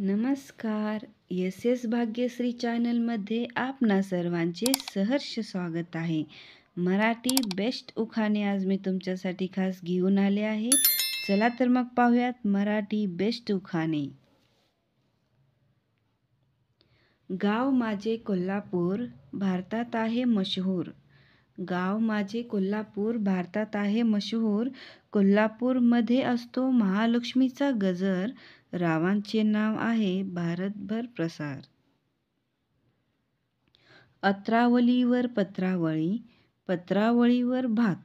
नमस्कार. S S Bhagyashree चॅनलमध्ये आपणा सर्वांचे सहर्ष स्वागत आहे. मराठी बेस्ट उखाणे आज मी तुमच्यासाठी खास घेऊन आले आहे. चला तर मग पाहूयात मराठी बेस्ट उखाणे. गाव माझे कोल्हापूर भारतात आहे मशहूर. गाव माझे कोल्हापूर भारतात आहे मशहूर. कोल्हापूरमध्ये असतो महालक्ष्मीचा गजर. रावांचे नाव आहे भारतभर प्रसार. अत्रावलीवर पत्रावळी, पत्रावळीवर भात,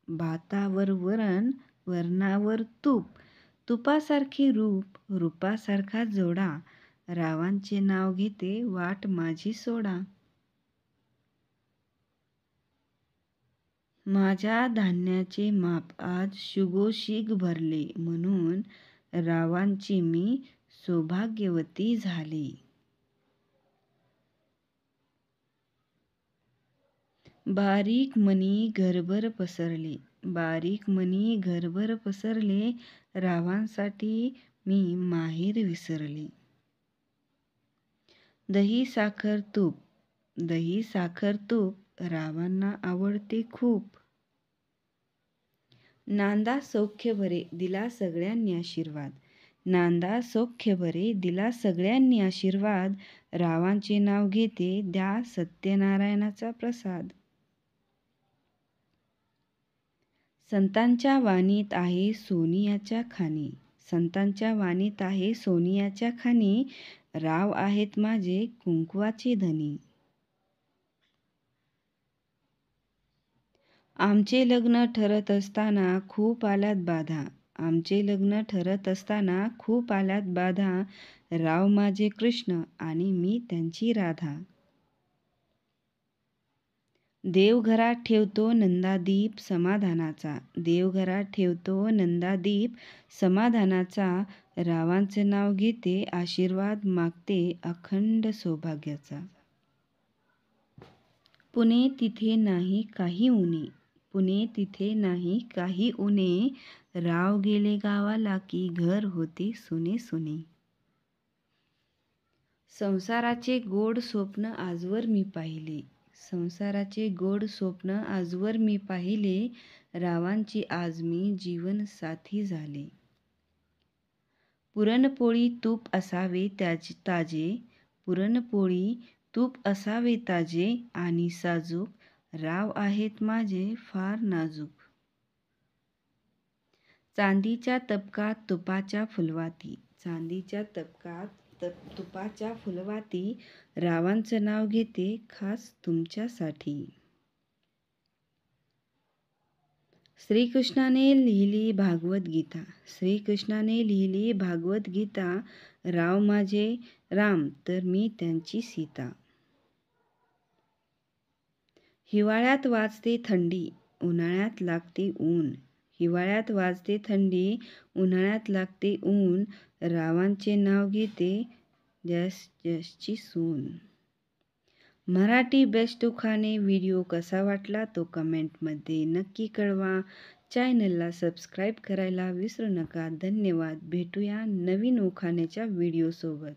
भातावर वरण, वरणावर तूप, तुपासारखे रूप, रूपासारखा जोडा. रावांचे नाव घेते वाट माझी सोडा. माझ्या धान्याचे माप आज शुगोशीग भरले, म्हणून रावांची मी सौभाग्यवती झाले. बारीक मणी घरभर पसरले, बारीक मणी घरभर पसरले. रावांसाठी मी माहेर विसरले. दही साखर तूप, दही साखर तूप, रावांना आवडते खूप. नांदा सौख्य भरे दिला सगळ्यांनी आशीर्वाद, नांदा सौख्य भरे दिला सगळ्यांनी आशीर्वाद. रावांचे नाव घेते द्या सत्यनारायणाचा प्रसाद. संतांच्या वाणीत आहे सोनियाच्या खाणी, संतांच्या वाणीत आहे सोनियाच्या खाणी. राव आहेत माझे कुंकवाचे धनी. आमचे लग्न ठरत असताना खूप आल्यात बाधा, आमचे लग्न ठरत असताना खूप आल्यात बाधा. राव माझे कृष्ण आणि मी त्यांची राधा. देवघरात ठेवतो नंदादीप समाधानाचा, देवघरात ठेवतो नंदादीप समाधानाचा. रावांचे नाव घेते आशीर्वाद मागते अखंड सौभाग्याचा. पुणे तिथे नाही काही उणे, पुणे तिथे नाही काही उणे. राव गेले गावाला की घर होते सुने सुने. संसाराचे गोड स्वप्न आजवर मी पाहिले, संसाराचे गोड स्वप्न आजवर मी पाहिले. रावांची आज मी जीवन साथी झाले. पुरणपोळी तूप असावे ताजे, पुरणपोळी तूप असावे ताजे आणि साजूक. राव आहेत माझे फार नाजूक. चांदीच्या तबकात तुपाच्या फुलवाती, चांदीच्या तबकात तुपाच्या फुलवाती. रावांचं नाव घेते खास तुमच्यासाठी. श्रीकृष्णाने लिहिली भागवत गीता, श्रीकृष्णाने लिहिली भागवत गीता. राव माझे राम तर मी त्यांची सीता. हिवाळ्यात वाजते थंडी, उन्हाळ्यात लागते ऊन, हिवाळ्यात वाजते थंडी, उन्हाळ्यात लागते ऊन. रावांचे नाव घेते जसची सून. मराठी बेस्ट उखाणे व्हिडिओ कसा वाटला तो कमेंटमध्ये नक्की कळवा. चॅनलला सबस्क्राईब करायला विसरू नका. धन्यवाद. भेटूया नवीन उखाण्याच्या व्हिडिओसोबत.